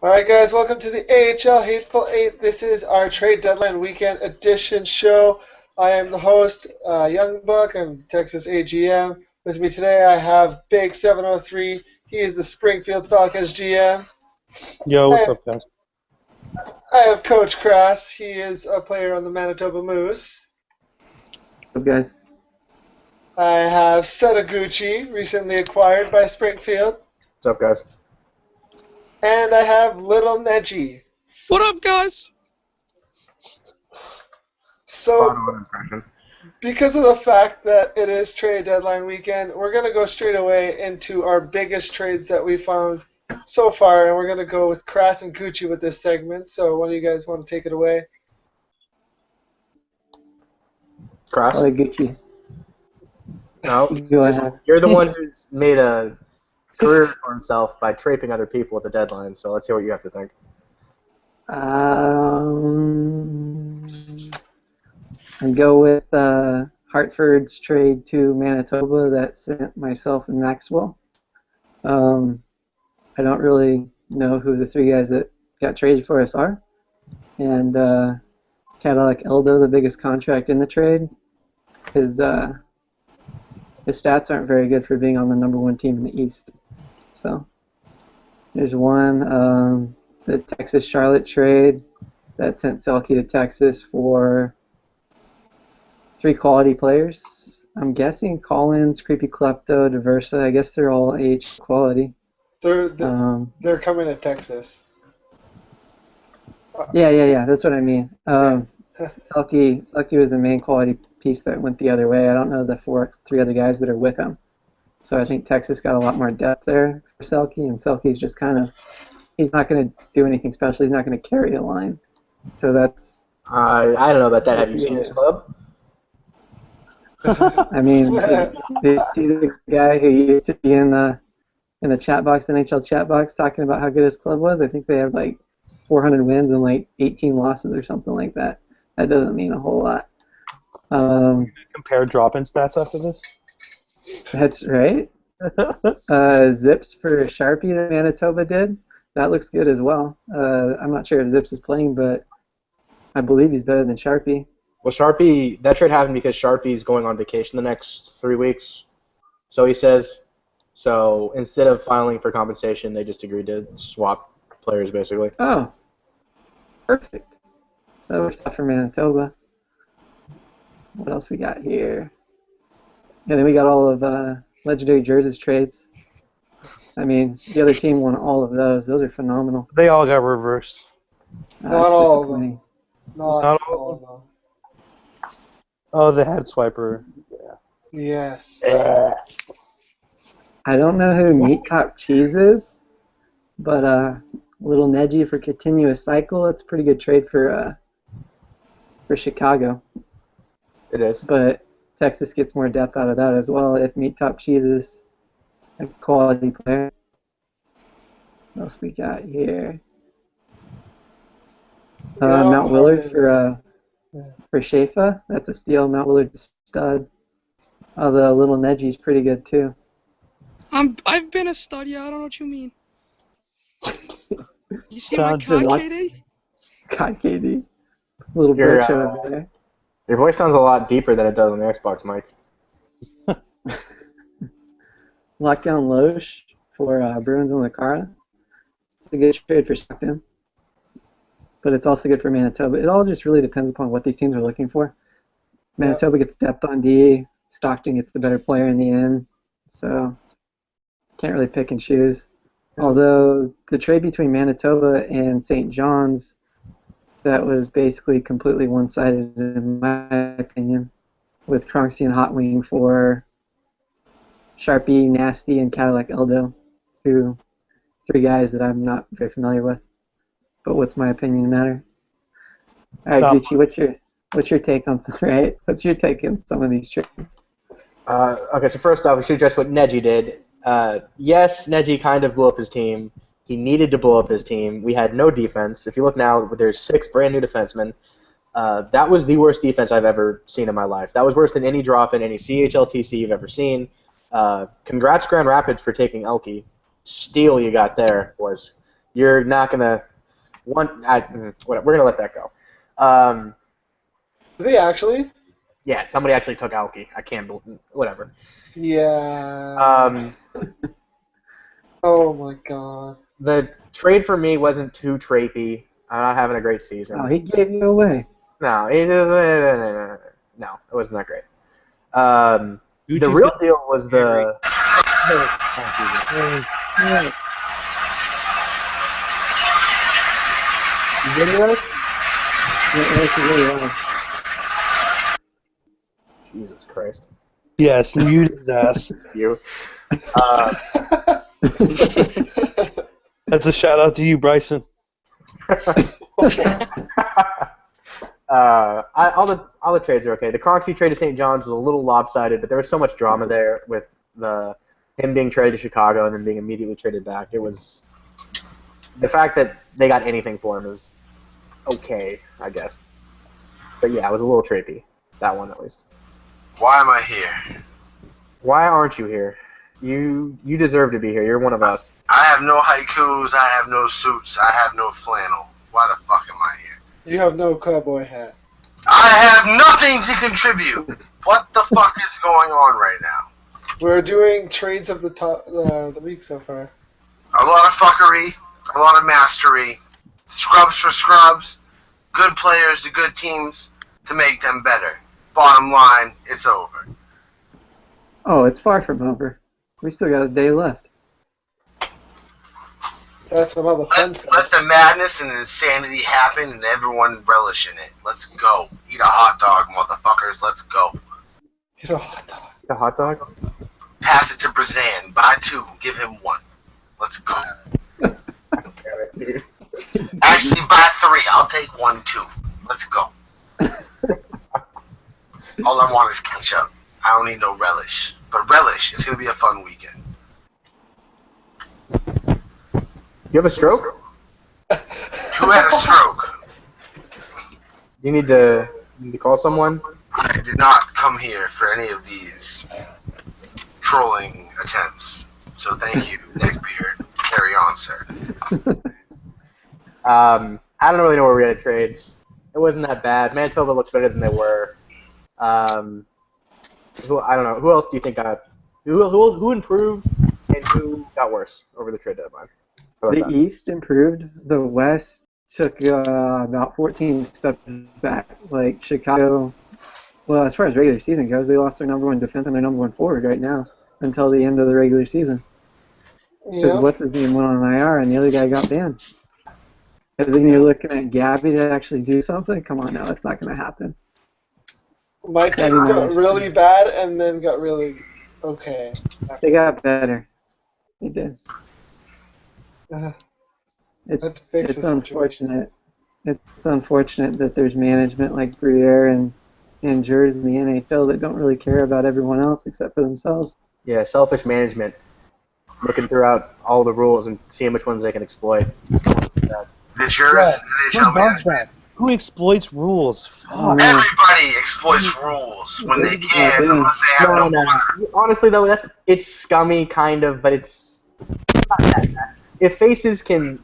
Alright guys, welcome to the AHL Hateful 8. This is our trade deadline weekend edition show. I am the host, Young Buck. I'm Texas AGM. With me today I have Big 703. He is the Springfield Falcons GM. Yo, what's up, guys? I have Coach Krass. He is a player on the Manitoba Moose. What's up, guys? I have Setaguchi, recently acquired by Springfield. What's up, guys? And I have Little Neji. What up, guys? So, because of the fact that it is trade deadline weekend, we're going to go straight away into our biggest trades that we found so far, and we're going to go with Krass and Gucci with this segment. So, one of you guys want to take it away? Krass? Gucci. No. Go ahead. You're the one who's made a career for himself by traping other people at the deadline, so let's hear what you have to think. I'd go with Hartford's trade to Manitoba that sent myself and Maxwell. I don't really know who the three guys that got traded for us are. And Cadillac Eldo, the biggest contract in the trade, his stats aren't very good for being on the #1 team in the East. So there's one, the Texas-Charlotte trade that sent Selke to Texas for 3 quality players. I'm guessing Collins, Creepy Klepto, Diversa. I guess they're all AH quality. They're coming to Texas. Yeah. That's what I mean. Selke was the main quality piece that went the other way. I don't know the 3 other guys that are with him. So I think Texas got a lot more depth there for Selke, and Selke's just kind of, he's not going to do anything special. He's not going to carry a line. So that's... I don't know about that. Have you seen his club? I mean, did you see the guy who used to be in the chat box, NHL chat box, talking about how good his club was? I think they have like 400 wins and like 18 losses or something like that. That doesn't mean a whole lot. Compare drop-in stats after this? That's right. Zips for Sharpie that Manitoba did. That looks good as well. I'm not sure if Zips is playing, but I believe he's better than Sharpie. Well, Sharpie, that trade happened because Sharpie's going on vacation the next 3 weeks. So he says, so instead of filing for compensation, they just agreed to swap players, basically. Oh, perfect. So we're set for Manitoba. What else we got here? And then we got all of Legendary Jerseys trades. I mean, the other team won all of those. Those are phenomenal. They all got reversed. Not all of them. Not all of them. Oh, the head swiper. Yeah. Yes. I don't know who Meat Top Cheese is, but Little Neji for Continuous Cycle. That's a pretty good trade for Chicago. It is. But Texas gets more depth out of that as well if Meat Top Cheese is a quality player. What else we got here? Mount Willard for Schaefer. That's a steal. Mount Willard's a stud. The Little Neji's pretty good too. I've been a stud, yeah, I don't know what you mean. You see my Sounds cod, like- KD? God, KD. Little You're, bitch over there. Your voice sounds a lot deeper than it does on the Xbox, Mike. Lockdown Loesch for Bruins and Lakara. It's a good trade for Stockton. But it's also good for Manitoba. It all just really depends upon what these teams are looking for. Manitoba gets depth on D. Stockton gets the better player in the end. So can't really pick and choose. Although the trade between Manitoba and St. John's, that was basically completely one-sided in my opinion, with Cronksy and Hot Wing for Sharpie, Nasty, and Cadillac Eldo, 3 guys that I'm not very familiar with. But what's my opinion matter? All right, Gucci, what's your take on some? Right? What's your take on some of these trades? Okay, so first off, we should address what Neji did. Yes, Neji kind of blew up his team. He needed to blow up his team. We had no defense. If you look now, there's 6 brand new defensemen. That was the worst defense I've ever seen in my life. That was worse than any drop in any CHLTC you've ever seen. Congrats, Grand Rapids, for taking Elke. Steal you got there was You're not gonna whatever. We're gonna let that go. Did they actually? Yeah, somebody actually took Alki. I can't believe whatever. Yeah. Oh my god. The trade for me wasn't too trapey. I'm not having a great season. Oh, he gave you away. No, no, it wasn't that great. The Gucci's real got- deal was the. You getting us? Yeah, it's really loud. Jesus Christ. Yes, mute his ass. You. That's a shout out to you, Bryson. All the trades are okay. The Cronksy trade to St. John's was a little lopsided, but there was so much drama there with him being traded to Chicago and then being immediately traded back. It was the fact that they got anything for him is okay, I guess. But yeah, it was a little trippy. That one at least. Why am I here? Why aren't you here? You deserve to be here. You're one of us. I have no haikus, I have no suits, I have no flannel. Why the fuck am I here? You have no cowboy hat. I have nothing to contribute. What the fuck is going on right now? We're doing trades of the week so far. A lot of fuckery, a lot of mastery, scrubs for scrubs, good players to good teams to make them better. Bottom line, it's over. Oh, it's far from over. We still got a day left. That's when all the fun Let stuff. the madness and insanity happen and everyone relish in it. Let's go. Eat a hot dog, motherfuckers. Let's go. Get a hot dog. The hot dog? Pass it to Brazan. Buy two. Give him one. Let's go. Actually, buy three. I'll take one, too. Let's go. All I want is ketchup. I don't need no relish. But relish, it's going to be a fun weekend. You have a stroke? Who had a stroke? You need to call someone? I did not come here for any of these trolling attempts. So thank you, Neckbeard. Carry on, sir. I don't really know where we had trades. It wasn't that bad. Manitoba looks better than they were. I don't know. Who else do you think got who improved and who got worse over the trade deadline? How about The that? East improved. The West took about 14 steps back. Like Chicago, well, as far as regular season goes, they lost their number one defense and their number one forward right now until the end of the regular season. Because Yeah. what's his name went on IR and the other guy got banned. And then you're looking at Gabby to actually do something. Come on now, it's not going to happen. My team got really bad and then got really okay. They got better. They did. Let's It's fix this unfortunate. It's unfortunate that there's management like Briere and Jers in the NHL that don't really care about everyone else except for themselves. Yeah, selfish management. Looking throughout all the rules and seeing which ones they can exploit. The jurors NHL management. Who exploits rules? Fuck. Everybody exploits rules when they can, unless they have no honor. Honestly, though, it's scummy, kind of, but it's not that bad. If faces can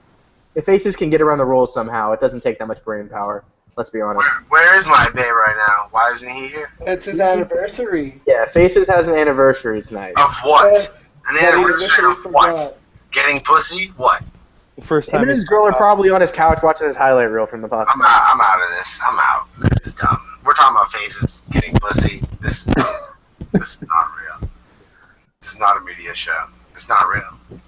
get around the rules somehow, it doesn't take that much brain power. Let's be honest. Where is my bae right now? Why isn't he here? It's his anniversary. Yeah, Faces has an anniversary tonight. Of what? An But he anniversary initially of what? forgot. Getting pussy? What? The first Him time and his girl are probably on his couch watching his highlight reel from the past. I'm out of this. I'm out. This is dumb. We're talking about faces getting pussy. This is dumb. This is not real. This is not a media show. It's not real.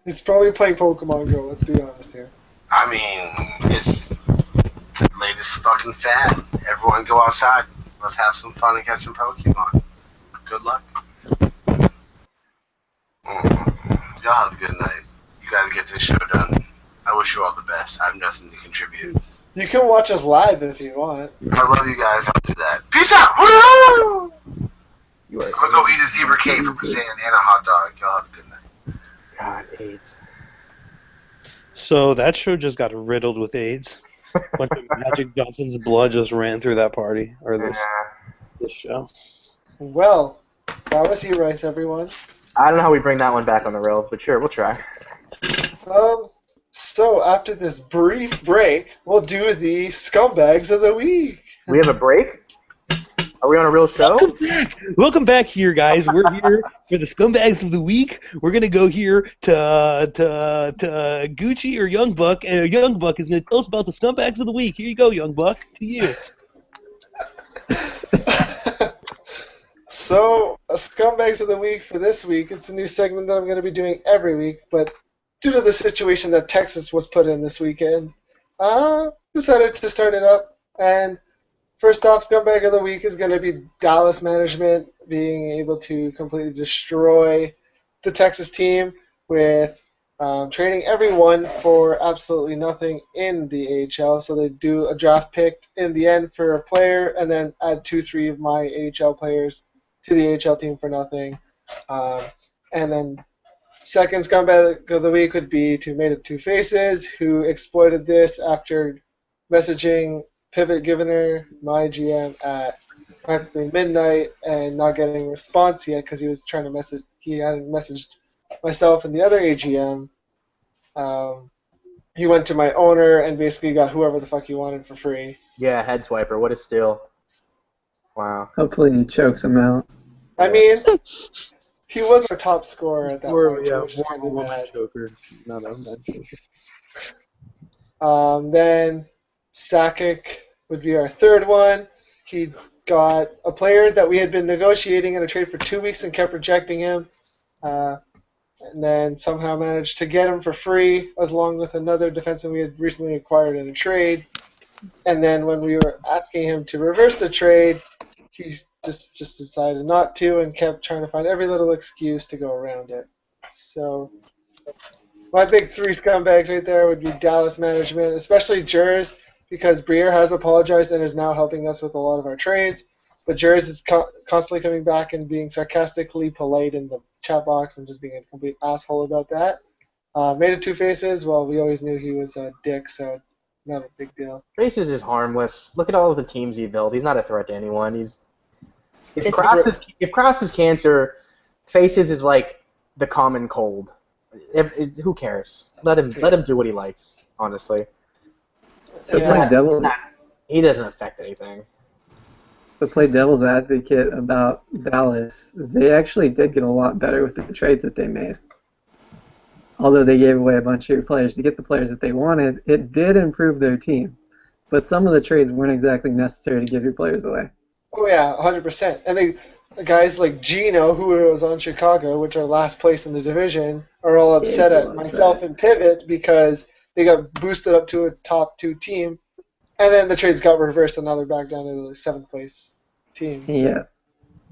He's probably playing Pokemon Go, let's be honest here. I mean, it's the latest fucking fad. Everyone go outside. Let's have some fun and catch some Pokemon. Good luck. Y'all have a good night. You guys get this show done. I wish you all the best. I have nothing to contribute. You can watch us live if you want. I love you guys. I'll do that. Peace out. Woo! You are I'm gonna go eat a zebra cake for Brazan and a hot dog. Y'all have a good night. God, AIDS. So that show just got riddled with AIDS. A bunch of Magic Johnson's blood just ran through that party, or this show. Well, that was E-Rice, everyone. I don't know how we bring that one back on the rails, but sure, we'll try. So after this brief break, we'll do the scumbags of the week. We have a break? Are we on a real show? Welcome back here, guys. We're here for the scumbags of the week. We're gonna go here to Gucci or Young Buck, and Young Buck is gonna tell us about the scumbags of the week. Here you go, Young Buck. To you. So, scumbags of the week for this week. It's a new segment that I'm going to be doing every week, but due to the situation that Texas was put in this weekend, decided to start it up. And first off, scumbag of the week is going to be Dallas management being able to completely destroy the Texas team with trading everyone for absolutely nothing in the AHL. So they do a draft pick in the end for a player and then add 2-3 of my AHL players to the AHL team for nothing. And then second scumbag of the week would be Tomato Two Faces, who exploited this after messaging Pivot Givner, my GM, at practically midnight and not getting a response yet because he was trying to message. He hadn't messaged myself and the other AGM. He went to my owner and basically got whoever the fuck he wanted for free. Yeah, head swiper. What a steal. Wow. Hopefully he chokes him out. I mean, he was our top scorer at that point. Yeah, which is more of a kinda woman bad. choker, not a man choker. Then Sakic would be our third one. He got a player that we had been negotiating in a trade for 2 weeks and kept rejecting him. And then somehow managed to get him for free, along with another defenseman we had recently acquired in a trade. And then when we were asking him to reverse the trade, he just decided not to and kept trying to find every little excuse to go around it. So my big three scumbags right there would be Dallas management, especially Jers, because Briere has apologized and is now helping us with a lot of our trades. But Jers is constantly coming back and being sarcastically polite in the chat box and just being a complete asshole about that. Made it Two Faces. Well, we always knew he was a dick, so not a big deal. Faces is harmless. Look at all of the teams he built. He's not a threat to anyone. If Kraus is cancer, Faces is like the common cold. Who cares? Let him do what he likes. Honestly, To play devil's he doesn't affect anything. to play devil's advocate about Dallas, they actually did get a lot better with the trades that they made. Although they gave away a bunch of your players to get the players that they wanted, it did improve their team. But some of the trades weren't exactly necessary to give your players away. Oh yeah, 100%. And the guys like Gino, who was on Chicago, which are last place in the division, are all upset at myself and Pivot because they got boosted up to a top 2 team, and then the trades got reversed and now they're back down to the 7th place team. So Yeah.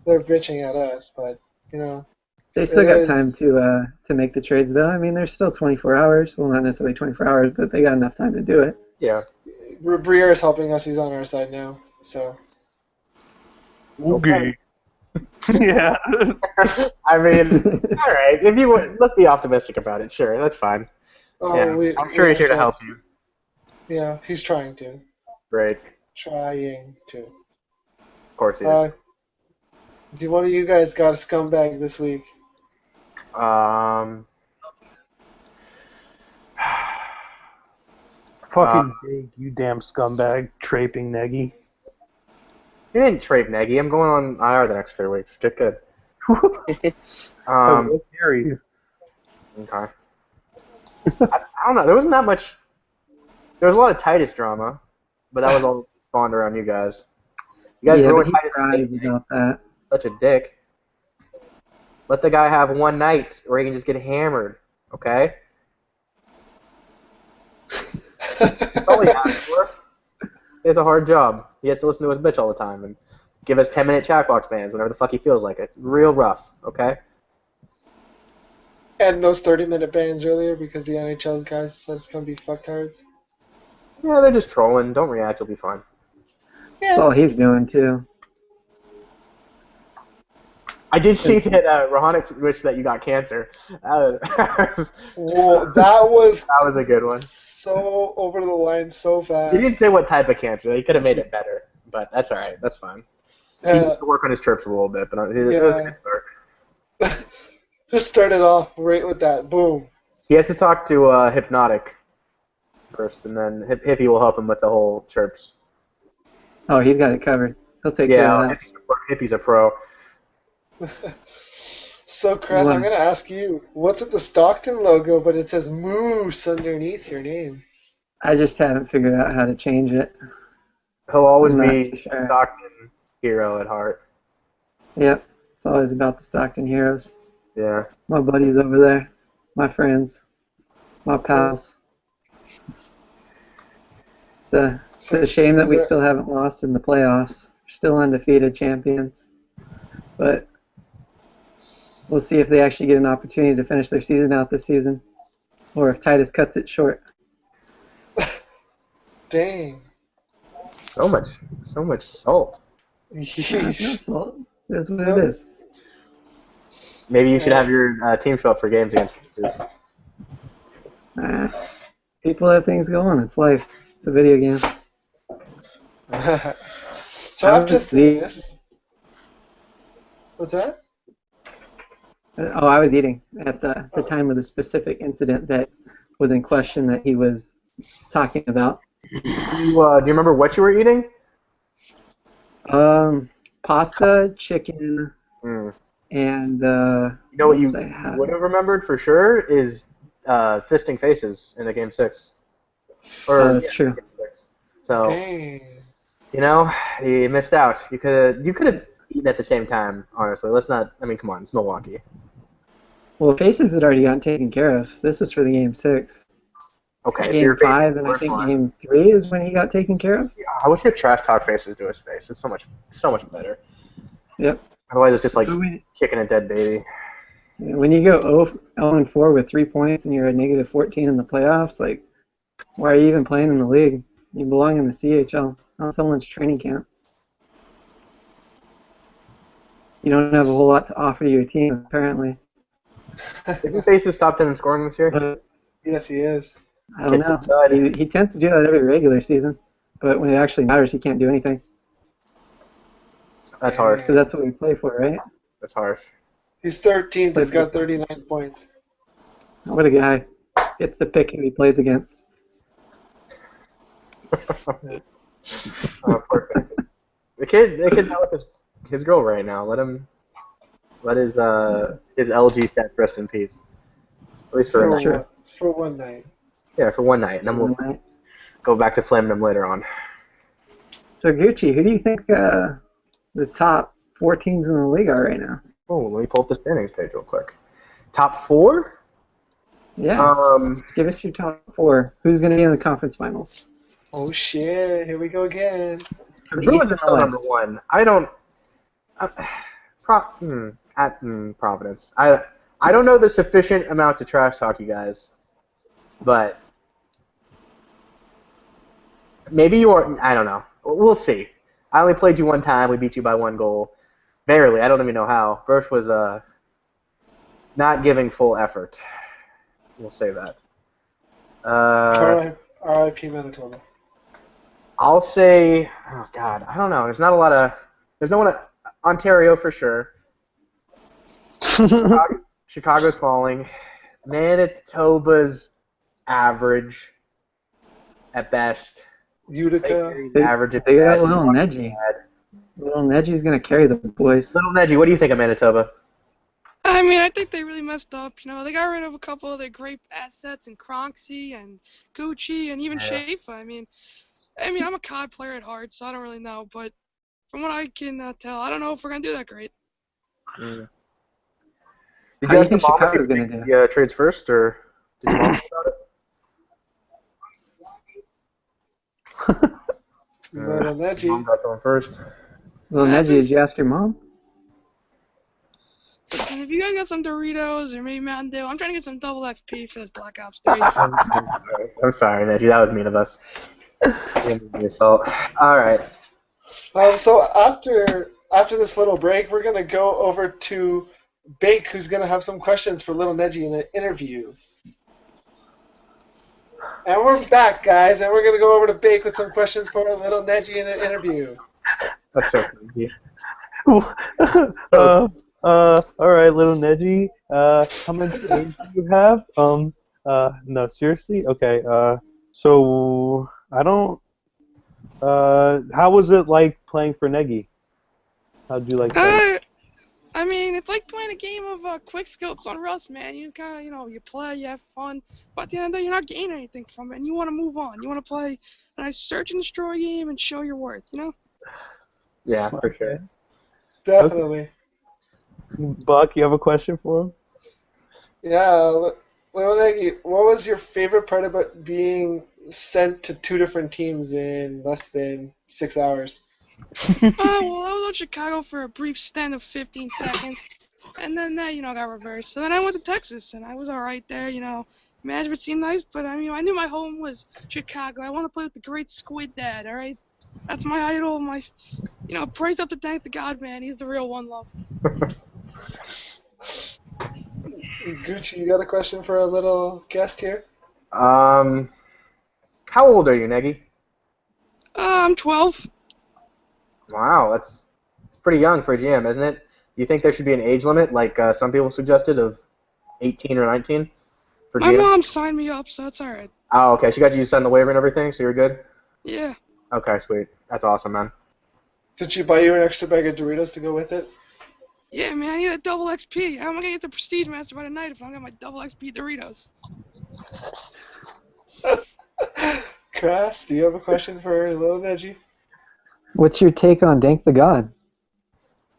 they're bitching at us, but you know. They still got time to make the trades, though. I mean, there's still 24 hours. Well, not necessarily 24 hours, but they got enough time to do it. Yeah. Briere is helping us. He's on our side now. So. Okay. Yeah. I mean, all right. Let's be optimistic about it. Sure, that's fine. Oh, Yeah, I'm sure he's here to help you. Yeah, he's trying to. Great. Trying to. Of course he is. Do one of you guys got a scumbag this week? Fucking big, you damn scumbag, Traping Nagy. He didn't trade Nagy. I'm going on IR the next 3 weeks. Get good. Gary. Okay. I don't know. There wasn't that much. There was a lot of Titus drama, but that was all spawned around you guys. You guys Yeah, but ruined he Titus. cried about that. Such a dick. Let the guy have one night where he can just get hammered, okay? That's all he asked for. He has a hard job. He has to listen to his bitch all the time and give us 10-minute chat box bans whenever the fuck he feels like it. Real rough, okay? And those 30-minute bans earlier because the NHL guys said it's going to be fucktards. Yeah, they're just trolling. Don't react. You'll be fine. That's all he's doing, too. I did see that Rohanik wished that you got cancer. Well, that was A good one. so over the line so fast. He didn't say what type of cancer. He could have made it better, but that's all right. That's fine. He needs to work on his trips a little bit, but it was a good start. Just started off right with that. Boom. He has to talk to Hypnotic first, and then Hippie will help him with the whole chirps. Oh, he's got it covered. He'll take care of that. Hippie's a pro. So, Chris, I'm going to ask you, what's with the Stockton logo, but it says Moose underneath your name? I just haven't figured out how to change it. He'll always I'm not be too sure. Stockton hero at heart. Yep, it's always about the Stockton heroes. Yeah. My buddies over there, my friends, my pals. It's a shame that we still haven't lost in the playoffs. We're still undefeated champions. But we'll see if they actually get an opportunity to finish their season out this season, or if Titus cuts it short. Dang. So much salt. It's not salt. That's what it is. Maybe you should have your team show up for games against us. People have things going. It's life. It's a video game. So after this, what's that? Oh, I was eating at the time of the specific incident that was in question that he was talking about. Do you remember what you were eating? Pasta, chicken, and you know what you would have remembered for sure is fisting faces in a game 6. That's true. Game 6. So Dang. you know, you missed out. You could have eaten at the same time. Honestly, let's not. I mean, come on, it's Milwaukee. Well, faces had already gotten taken care of. This is for the game 6. Okay, Game 5 and I think game 3 is when he got taken care of. Yeah, I wish you could trash talk faces to his face. It's so much better. Yep. Otherwise, it's just like kicking a dead baby. When you go 0-4 with 3 points and you're at -14 in the playoffs, like, why are you even playing in the league? You belong in the CHL, not someone's training camp. You don't have a whole lot to offer to your team, apparently. Isn't Faces top 10 in scoring this year? Yes, he is. I don't know. He tends to do that every regular season, but when it actually matters, he can't do anything. That's harsh. So that's what we play for, right? That's harsh. He's 13th. He's got 39 points. What a guy. Gets to pick who he plays against. Oh, poor Faces. The kid's not with his girl right now. Let his LG stats rest in peace. At least for a night. For one night. Yeah, for one night, and then we'll go back to flaming them later on. So Gucci, who do you think the top 4 teams in the league are right now? Oh, let me pull up the standings page real quick. Top 4? Yeah. Give us your top 4. Who's going to be in the conference finals? Oh shit! Here we go again. The Bruins are still number 1. I don't. Providence. I don't know the sufficient amount to trash talk you guys, but maybe you are. I don't know. We'll see. I only played you one time. We beat you by 1 goal. Barely. I don't even know how. Bursch was not giving full effort. We'll say that. R.I.P. Manitoba. I'll say, oh God, I don't know. There's no one at Ontario for sure. Chicago's falling. Manitoba's average at best. Utica. Average at They got best. Little Neji. Little Neji's going to carry the boys. Little Neji, what do you think of Manitoba? I mean, I think they really messed up. You know, they got rid of a couple of their great assets in Cronksy and Gucci and even Schaefer. I mean, I'm a COD player at heart, so I don't really know. But from what I can tell, I don't know if we're going to do that great. Did How do you think Chicago's going to do? Yeah, trades first, or did you mom about it? Little Neji. Mom got going first. Little Neji, did you ask your mom? Listen, if you guys got some Doritos or maybe Mountain Dew, I'm trying to get some double XP for this Black Ops 3. I'm sorry, Neji. That was mean of us. Assault. All right. So after this little break, we're gonna go over to Bake, who's gonna have some questions for Little Neji in an interview. And we're back, guys, and we're gonna go over to Bake with some questions for Little Neji in an interview. That's so crazy. All right, little Neji. How many games do you have? No, seriously? Okay. So I don't. How was it like playing for Negi? How'd you like playing? I mean, it's like playing a game of quick scopes on Rust, man. You kind of, you play, you have fun, but at the end of the day, you're not gaining anything from it, and you want to move on. You want to play a nice search and destroy game and show your worth. Yeah, for sure. Okay. Definitely. Buck, you have a question for him? Yeah, little Nagy, what was your favorite part about being sent to two different teams in less than 6 hours? Well, I was on Chicago for a brief stint of 15 seconds, and then that, got reversed. So then I went to Texas, and I was all right there. Management seemed nice, but I mean, I knew my home was Chicago. I want to play with the great Squid Dad. All right, that's my idol. Praise up to thank the God, man. He's the real one love. Gucci, you got a question for our little guest here? How old are you, Negi? I'm 12. Wow, that's pretty young for a GM, isn't it? Do you think there should be an age limit, like some people suggested, of 18 or 19 for My GM? mom signed me up, so it's all right. Oh, okay. She got you to sign the waiver and everything, so you're good? Yeah. Okay, sweet. That's awesome, man. Did she buy you an extra bag of Doritos to go with it? Yeah, man, I need a double XP. How am I gonna get the Prestige Master by tonight if I don't got my double XP Doritos? Crass, do you have a question for little Neji? What's your take on Dank the God?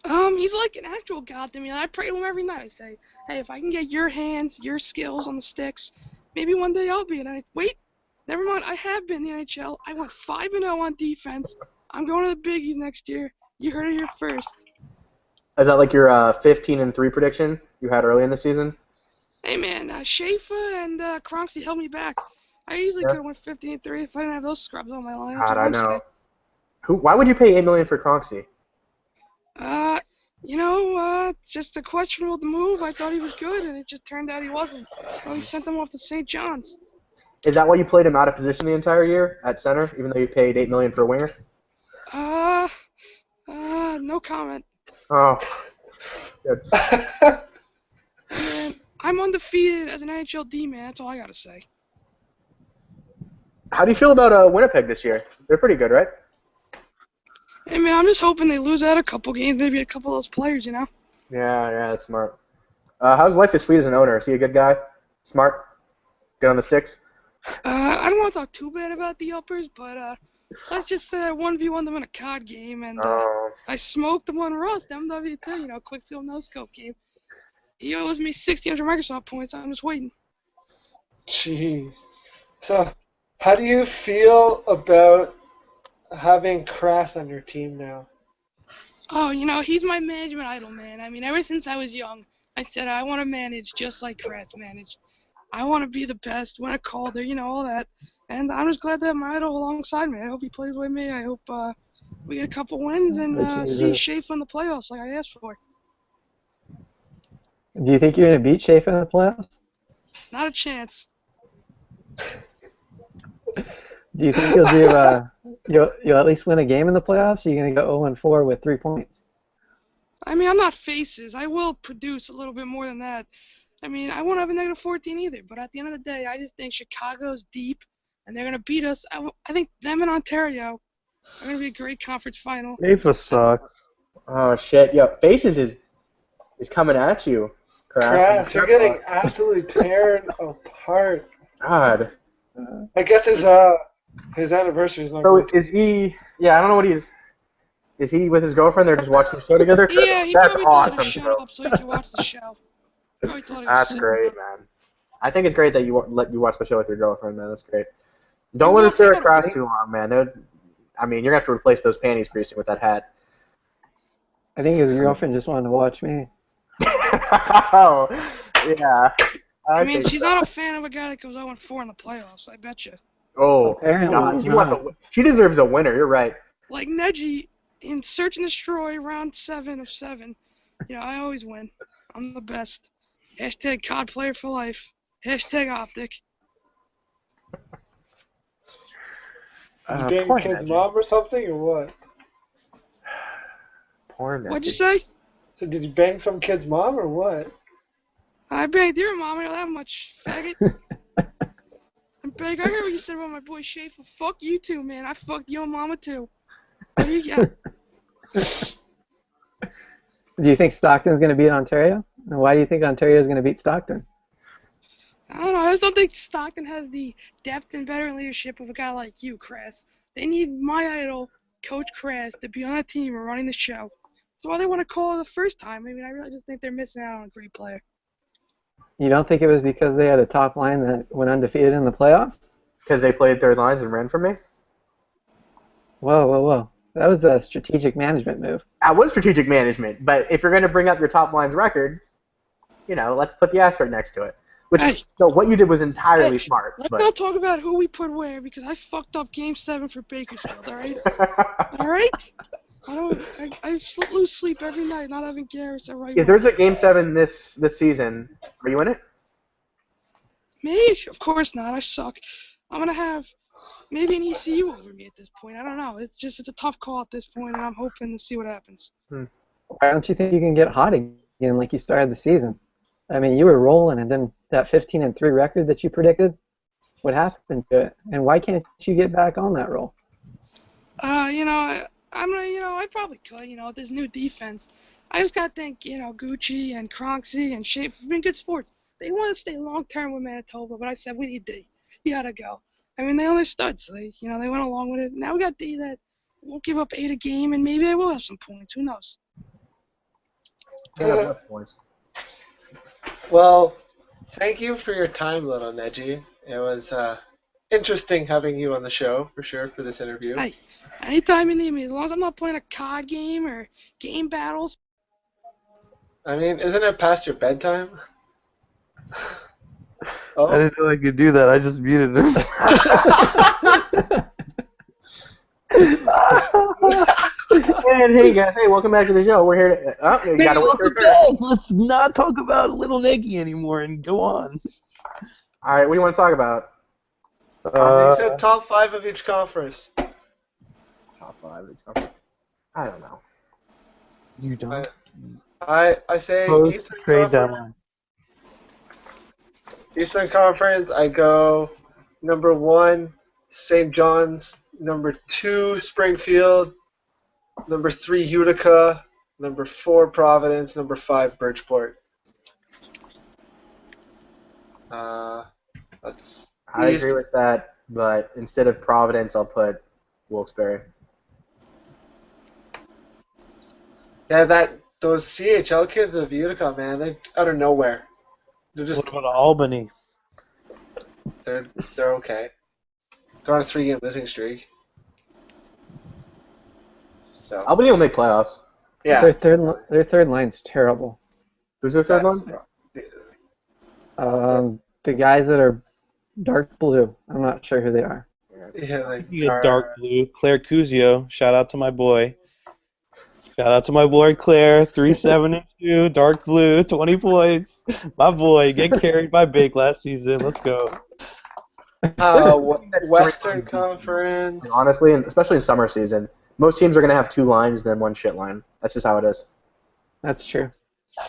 He's like an actual god to me. I pray to him every night. I say, hey, if I can get your hands, your skills on the sticks, maybe one day I'll be in it. Wait, never mind. I have been in the NHL. I went 5-0 on defense. I'm going to the Biggies next year. You heard it here first. Is that like your 15-3 prediction you had early in the season? Hey, man, Schaefer and Cronksy held me back. I easily could have went 15-3 if I didn't have those scrubs on my line. That's God, what I I'm know. saying. Why would you pay $8 million for Cronksy? It's just a questionable move. I thought he was good, and it just turned out he wasn't. So he sent them off to St. John's. Is that why you played him out of position the entire year at center, even though you paid $8 million for a winger? No comment. Oh, good. Man, I'm undefeated as an NHL D, man. That's all I gotta say. How do you feel about Winnipeg this year? They're pretty good, right? Hey, man, I'm just hoping they lose out a couple games, maybe a couple of those players. Yeah, that's smart. How's Life is Sweet as an owner? Is he a good guy? Smart? Good on the sticks? I don't want to talk too bad about the uppers, but let's just say I 1v1 them in a COD game, and I smoked them on Rust, MW2, quick skill, no scope game. He owes me 1,600 Microsoft points. I'm just waiting. Jeez. So, how do you feel about having Crass on your team now? Oh, he's my management idol, man. I mean, ever since I was young, I said I want to manage just like Kratz managed. I want to be the best, win a Calder, all that. And I'm just glad to have my idol alongside me. I hope he plays with me. I hope we get a couple wins and see Schaefer in the playoffs like I asked for. Do you think you're going to beat Schaefer in the playoffs? Not a chance. Do you think you'll at least win a game in the playoffs? Or are you going to go 0-4 with 3 points? I mean, I'm not faces. I will produce a little bit more than that. I mean, I won't have a negative 14 either. But at the end of the day, I just think Chicago's deep, and they're going to beat us. I think them and Ontario are going to be a great conference final. Ava sucks. Oh, shit. Yo, Faces is coming at you, Crass, you're getting absolutely torn apart. God. I guess his anniversary is not So good. is he? Yeah, I don't know what he's. Is he with his girlfriend? They're just watching the show together. Yeah, he That's probably told awesome. him to shut up so he could watch the show. Probably thought he was That's sick. great, man. I think it's great that you let you watch the show with your girlfriend, man. That's great. Don't You let her watched stare it at Crass already? too long, man. I mean, you're gonna have to replace those panties pretty soon with that hat. I think his girlfriend just wanted to watch me. Oh, yeah. I mean, she's not a fan of a guy that goes 0-4 in the playoffs, I bet you. Oh, Apparently God, he's she wants not. she deserves a winner. You're right. Like Neji in Search and Destroy, round 7 of 7. I always win. I'm the best. Hashtag COD player for life. Hashtag Optic. Did you bang Poor a kid's Nedgy. mom or something, or what? Poor Nedgy. What'd you say? So did you bang some kid's mom or what? I banged your mom, I know that much, faggot. And Beg, I heard what you said about my boy Schaefer. Fuck you too, man. I fucked your mama too. What do you got? Do you think Stockton's going to beat Ontario? And why do you think Ontario's going to beat Stockton? I don't know. I just don't think Stockton has the depth and veteran leadership of a guy like you, Chris. They need my idol, Coach Chris, to be on a team and running the show. That's why they want to call it the first time. I mean, I really just think they're missing out on a great player. You don't think it was because they had a top line that went undefeated in the playoffs? Because they played third lines and ran for me? Whoa, whoa, whoa. That was a strategic management move. That was strategic management, but if you're going to bring up your top line's record, let's put the asterisk next to it. Which, Hey. so what you did was entirely smart. Let's But... not talk about who we put where because I fucked up Game 7 for Bakersfield, all right? All right? I lose sleep every night not having Garrett at right. If there's a Game 7 this season, are you in it? Me? Of course not. I suck. I'm going to have maybe an ECU over me at this point. I don't know. It's a tough call at this point, and I'm hoping to see what happens. Why don't you think you can get hot again like you started the season? I mean, you were rolling, and then that 15-3 record that you predicted, what happened to it? And why can't you get back on that roll? I probably could, with this new defense. I just got to think, Gucci and Cronksy and Schaefer have been good sports. They want to stay long-term with Manitoba, but I said, we need D. You got to go. I mean, they only stud, so they went along with it. Now we got D that won't give up 8 a game, and maybe they will have some points. Who knows? Points. Well, thank you for your time, little Neji. It was interesting having you on the show, for sure, for this interview. Hey, anytime you need me, as long as I'm not playing a COD game or game battles. I mean, isn't it past your bedtime? I didn't know I could do that. I just muted him. And hey guys, welcome back to the show. We're here to. You gotta wait your turn. Let's not talk about Little Nicky anymore and go on. All right, what do you want to talk about? You said top 5 of each conference. Top 5 of each conference. I don't know. You don't. I say Post Eastern trade Conference. deadline. Eastern Conference, I go number 1, St. John's. Number 2, Springfield. Number 3, Utica. Number 4, Providence. Number 5, Bridgeport. I agree with that, but instead of Providence, I'll put Wilkes-Barre. Yeah, those CHL kids of Utica, man, they're out of nowhere. They're just What about Albany? they're okay. They're on a 3-game losing streak. So Albany will make playoffs. yeah, Their third line's terrible. Who's their third line? The guys that are dark blue, I'm not sure who they are. yeah, You get dark blue. Claire Cusio. Shout out to my boy. Shout out to my boy Claire. 3-7-2, dark blue, 20 points. My boy, get carried by Bake last season. Let's go. Western Conference. Honestly, and especially in summer season, most teams are going to have 2 lines than 1 shit line. That's just how it is. That's true.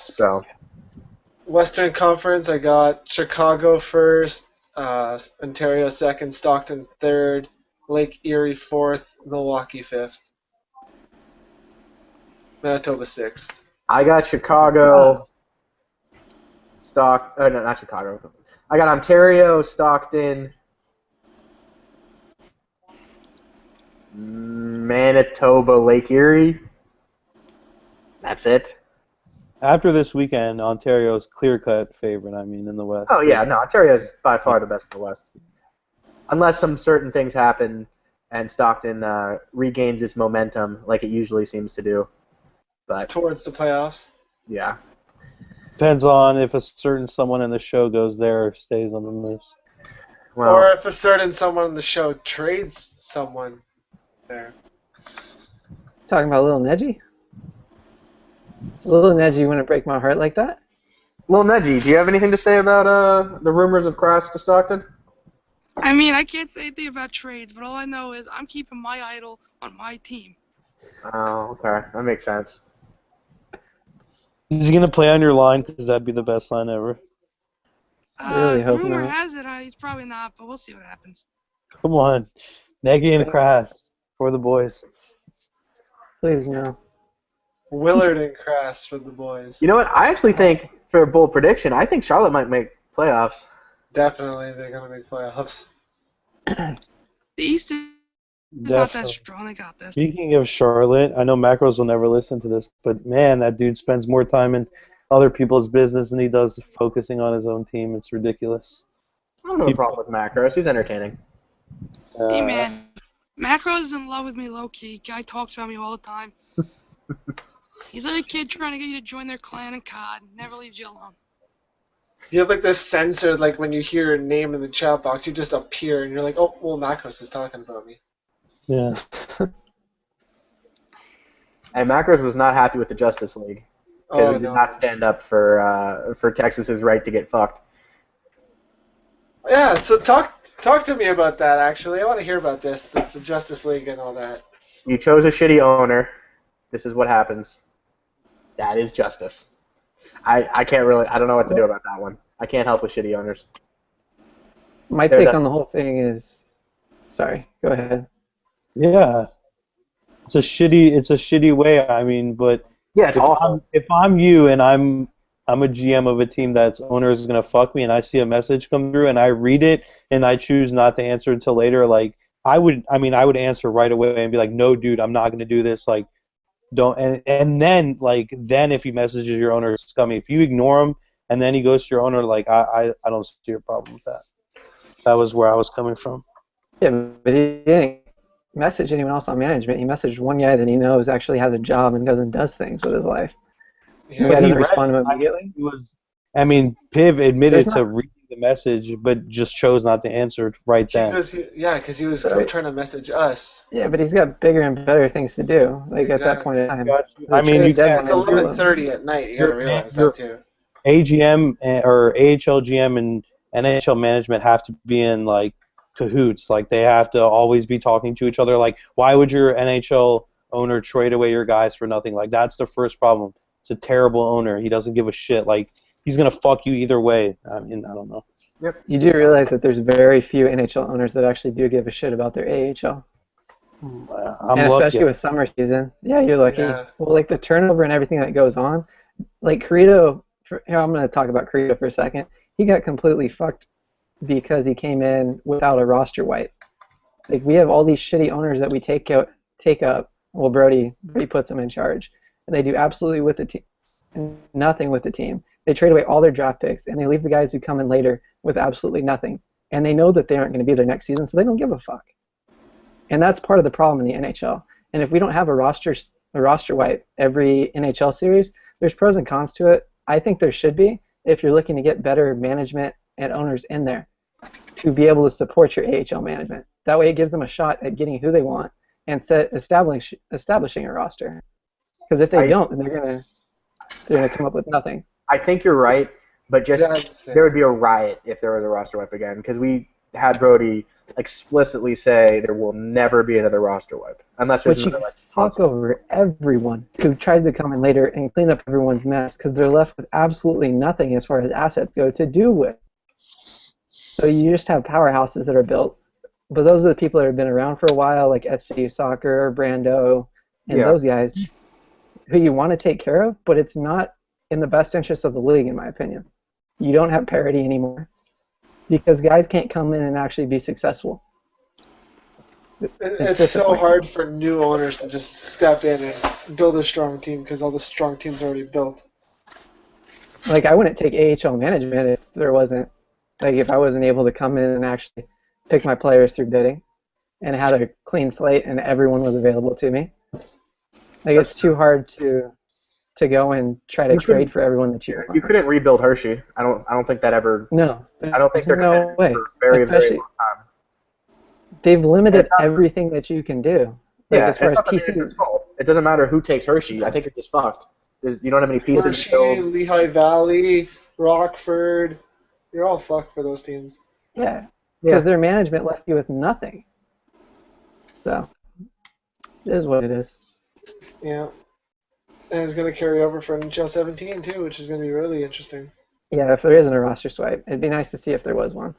So, Western Conference, I got Chicago first, Ontario second, Stockton third, Lake Erie fourth, Milwaukee fifth, Manitoba sixth. I got Chicago, not Chicago. I got Ontario, Stockton, Manitoba, Lake Erie. That's it. After this weekend, Ontario's clear-cut favorite, in the West. Oh, yeah, no, Ontario's by far the best in the West. Unless some certain things happen and Stockton regains its momentum like it usually seems to do. But Towards the playoffs. yeah. Depends on if a certain someone in the show goes there or stays on the Moose. Well, Or if a certain someone on the show trades someone there. Talking about Little Neji? Little Neji wouldn't break my heart like that? Lil Neji, do you have anything to say about the rumors of Cross to Stockton? I mean, I can't say anything about trades, but all I know is I'm keeping my idol on my team. Oh, okay. That makes sense. Is he gonna play on your line? Because that'd be the best line ever. I really hope Rumor not. has it he's probably not, but we'll see what happens. Come on, Nagy and Krass for the boys. Please no. Willard and Crass for the boys. You know what? I actually think, for a bold prediction, I think Charlotte might make playoffs. Definitely, they're gonna make playoffs. The East is not that strong. They got this. Speaking of Charlotte, I know Macros will never listen to this, but man, that dude spends more time in other people's business than he does focusing on his own team. It's ridiculous. I don't have a problem with Macros. He's entertaining. Hey, man. Macros is in love with me low-key. Guy talks about me all the time. He's like a kid trying to get you to join their clan and COD. Never leaves you alone. You have like this censored, like when you hear a name in the chat box, you just appear and you're like, oh, well, Macros is talking about me. Yeah. And Macros was not happy with the Justice League because Oh, we did no. not stand up for Texas's right to get fucked. Yeah, so talk to me about that, actually. I want to hear about this, the Justice League and all that. You chose a shitty owner. This is what happens. That is justice. I can't really. I don't know what to do about that one. I can't help with shitty owners. My take on the whole thing is, sorry, go ahead. Yeah. It's a shitty way. I mean, but Yeah, it's awful. if I'm you and I'm a GM of a team that's owner is gonna fuck me, and I see a message come through and I read it and I choose not to answer until later, like I would answer right away and be like, no, dude, I'm not gonna do this. Like, don't. And then if he messages your owner, it's scummy. If you ignore him and then he goes to your owner, like I don't see your problem with that. That was where I was coming from. Yeah, but he didn't message anyone else on management. He messaged one guy that he knows actually has a job and does things with his life. Yeah, The guy he doesn't read respond to him it. immediately. Piv admitted There's to reading the message, but just chose not to answer it right then. because he was Right. trying to message us. Yeah, but he's got bigger and better things to do. Like at that point in time. I mean, you can't. It's 11:30 at night. You gotta realize that too. AGM or AHL GM and NHL management have to be in like cahoots. Like they have to always be talking to each other. Like, why would your NHL owner trade away your guys for nothing? Like that's the first problem. It's a terrible owner. He doesn't give a shit. Like he's gonna fuck you either way. I mean, I don't know. Yep. You do realize that there's very few NHL owners that actually do give a shit about their AHL. I'm And lucky. especially with summer season. Yeah, you're lucky. Yeah. Well, like the turnover and everything that goes on. Like Carito, here I'm going to talk about Carito for a second. He got completely fucked because he came in without a roster wipe. Like we have all these shitty owners that we take up. Well, Brody puts them in charge, and they do absolutely with the team nothing with the team. They trade away all their draft picks, and they leave the guys who come in later with absolutely nothing. And they know that they aren't going to be there next season, so they don't give a fuck. And that's part of the problem in the NHL. And if we don't have a roster wipe every NHL series, there's pros and cons to it. I think there should be if you're looking to get better management and owners in there to be able to support your AHL management. That way it gives them a shot at getting who they want and establishing a roster. Because if they don't, then they're gonna come up with nothing. I think you're right, but just Yeah, there would be a riot if there was a roster wipe again because we had Brody explicitly say there will never be another roster wipe unless there's But you another like talk over everyone who tries to come in later and clean up everyone's mess because they're left with absolutely nothing as far as assets go to do with. So you just have powerhouses that are built, but those are the people that have been around for a while, like SVU Soccer, Brando, and those guys who you want to take care of, but it's not in the best interest of the league, in my opinion. You don't have parity anymore because guys can't come in and actually be successful. It's so hard for new owners to just step in and build a strong team because all the strong teams are already built. Like, I wouldn't take AHL management if there wasn't, like, if I wasn't able to come in and actually pick my players through bidding and had a clean slate and everyone was available to me. Like, it's too hard to go and try to trade for everyone that you want. You couldn't rebuild Hershey. I don't think that ever. No. I don't think they're no committed way. for a very Especially, long time. they've limited everything that you can do. Like, as far as it's not the TC. manager's fault. It doesn't matter who takes Hershey. I think you're just fucked. You don't have any pieces Hershey, to build. Lehigh Valley, Rockford, you're all fucked for those teams. Yeah, because their management left you with nothing. So, it is what it is. Yeah. And it's going to carry over for NHL 17 too, which is going to be really interesting. Yeah, if there isn't a roster swipe, it'd be nice to see if there was one.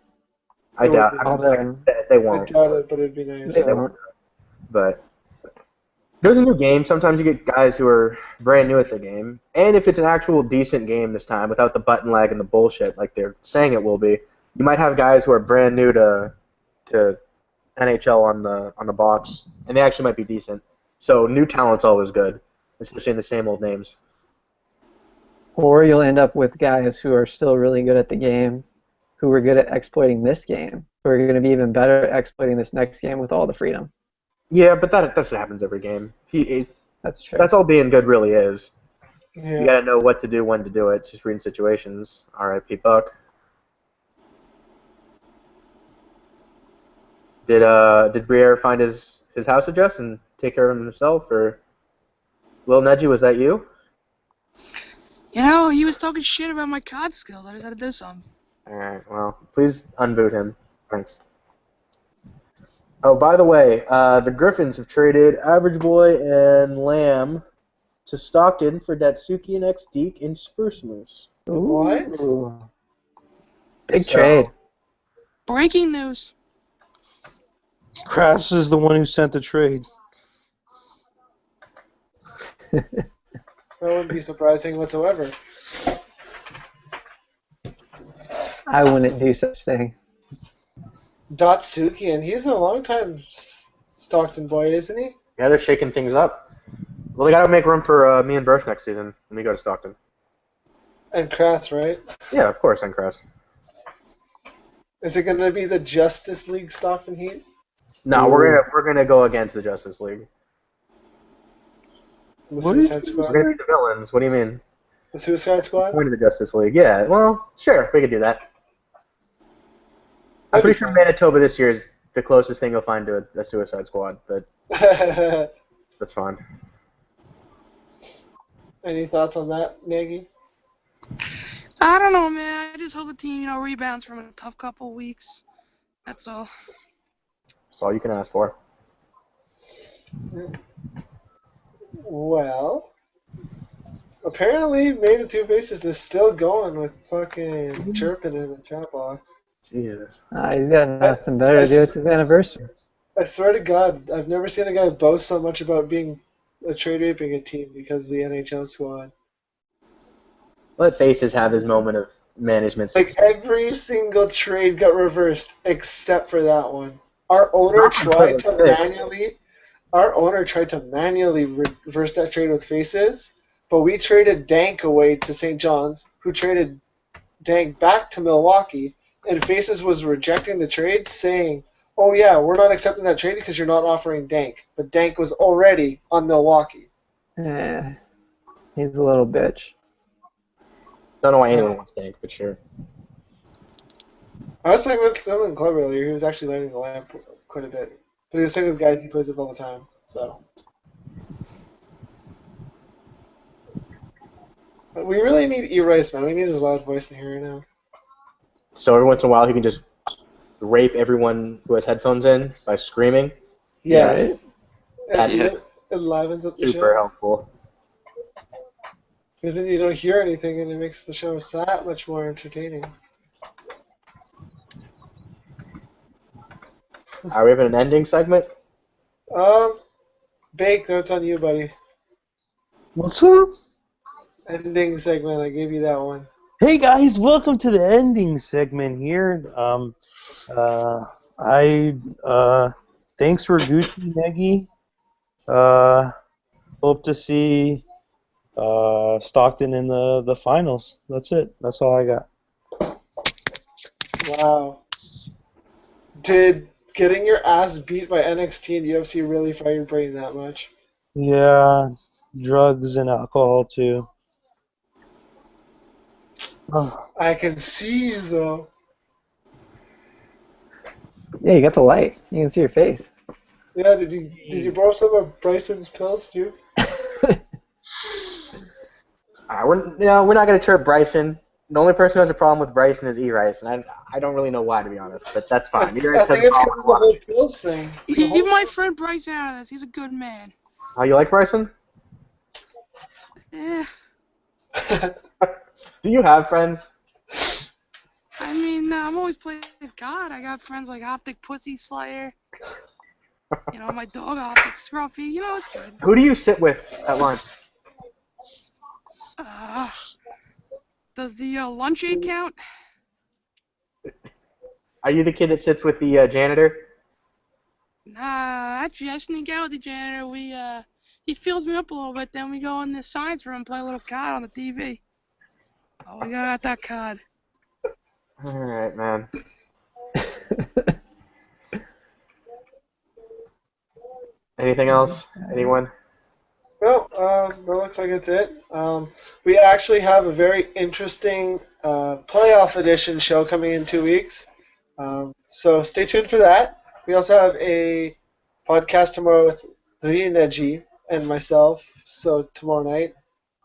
I doubt. Although They I won't. doubt it, but it'd be nice. they won't. But there's a new game. Sometimes you get guys who are brand new at the game, and if it's an actual decent game this time, without the button lag and the bullshit like they're saying it will be, you might have guys who are brand new to NHL on the box, and they actually might be decent. So new talent's always good, especially in the same old names. Or you'll end up with guys who are still really good at the game, who are good at exploiting this game, who are going to be even better at exploiting this next game with all the freedom. Yeah, but that happens every game. That's true. That's all being good really is. Yeah. You gotta know what to do, when to do it. It's just reading situations. R.I.P. Buck. Did Briere find his house address and take care of him himself, or Lil Neji, was that you? You know, he was talking shit about my COD skills. I just had to do something. All right. Well, please unboot him. Thanks. Oh, by the way, the Griffins have traded Average Boy and Lamb to Stockton for Datsuki and X-Deke and Spruce Moose. What? Ooh. Big trade. Breaking news. Kras is the one who sent the trade. That wouldn't be surprising whatsoever. I wouldn't do such thing. Datsuki, and he's been a long time Stockton boy, isn't he? Yeah, they're shaking things up. Well, they gotta make room for me and Burst next season when we go to Stockton. And Kras, right? Yeah, of course, and Kras. Is it going to be the Justice League Stockton Heat? No, we're gonna go against the Justice League. The What is- Suicide We're Squad? gonna be the villains. What do you mean? The Suicide Squad? Point of the Justice League. Yeah. Well, sure, we could do that. I'm That'd be pretty sure fun. Manitoba this year is the closest thing you'll find to a Suicide Squad, but that's fine. Any thoughts on that, Nagy? I don't know, man. I just hope the team, rebounds from a tough couple weeks. That's all. That's all you can ask for. Well, apparently Made of Two Faces is still going with fucking chirping in the chat box. Jesus. He's got nothing better to do. It's his anniversary. I swear to God, I've never seen a guy boast so much about being a trade raping a team because of the NHL squad. Let Faces have his moment of management Like success. every single trade got reversed except for that one. Our owner Not tried to completely fixed. manually reverse that trade with Faces, but we traded Dank away to St. John's, who traded Dank back to Milwaukee, and Faces was rejecting the trade, saying, "Oh yeah, we're not accepting that trade because you're not offering Dank." But Dank was already on Milwaukee. He's a little bitch. Don't know why anyone wants Dank, but sure. I was playing with him in club earlier. He was actually lighting the lamp quite a bit. But he was playing with guys he plays with all the time. So but we really need E-Rice, man. We need his loud voice in here right now. So every once in a while he can just rape everyone who has headphones in by screaming. Yes. Yeah. It enlivens up the Super show. helpful. Because then you don't hear anything and it makes the show that much more entertaining. Are we having an ending segment? Bake, that's on you, buddy. What's up? Ending segment, I gave you that one. Hey guys, welcome to the ending segment here. Thanks for Gucci, Nagy. Hope to see Stockton in the finals. That's it. That's all I got. Wow. Did getting your ass beat by NXT and UFC really fry your brain that much? Yeah, drugs and alcohol too. Oh, I can see you, though. Yeah, you got the light. You can see your face. Yeah, did you borrow some of Bryson's pills, too? We're not going to chirp Bryson. The only person who has a problem with Bryson is E-Rice, and I don't really know why, to be honest, but that's fine. I E-Rice has think a it's because problem of with the a lot. whole pills thing. Leave my friend Bryson out of this. He's a good man. Oh, you like Bryson? Eh, Do you have friends? I mean, I'm always playing God. I got friends like Optic Pussy Slayer. You know, my dog Optic Scruffy. You know, it's good. Who do you sit with at lunch? Does the lunch aid count? Are you the kid that sits with the janitor? Nah, actually, I sneak out with the janitor. He fills me up a little bit. Then we go in the science room and play a little COD on the TV. Oh, we got that COD. All right, man. Anything else? Anyone? Well, that looks like it's it. We actually have a very interesting playoff edition show coming in 2 weeks. So stay tuned for that. We also have a podcast tomorrow with the Neji and myself. So tomorrow night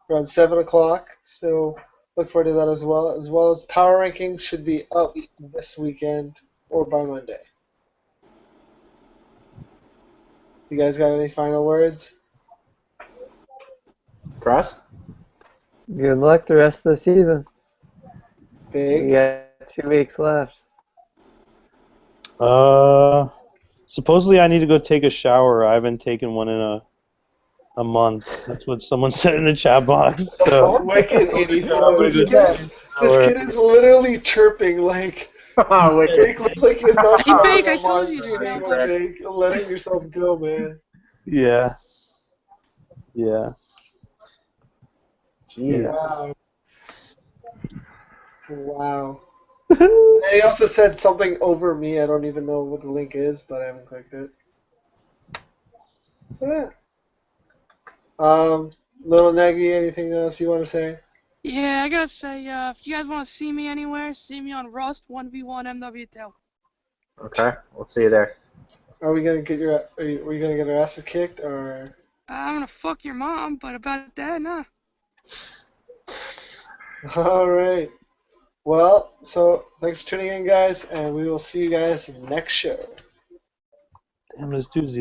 around 7 o'clock. So look forward to that as well. As well as power rankings should be up this weekend or by Monday. You guys got any final words? Cross? Good luck the rest of the season. We Big. got 2 weeks left. Supposedly I need to go take a shower. I haven't taken one in a month. That's what someone said in the chat box. So Wicked 84. Wicked. This kid is literally chirping like Oh, wicked. Jake looks like he's not Hey, showering Big, I a told month you to smell anymore, better. Jake. Letting yourself go, man. yeah. Yeah. Jeez. Wow. Wow. And he also said something over me. I don't even know what the link is, but I haven't clicked it. So yeah. Little Nagy, anything else you want to say? Yeah, I gotta say, if you guys want to see me anywhere, see me on Rust 1v1 MW2. Okay, we'll see you there. Are we gonna get were you gonna get our asses kicked or? I'm gonna fuck your mom, but about that, nah. All right. Well, so thanks for tuning in, guys, and we will see you guys next show. Damn, this dude's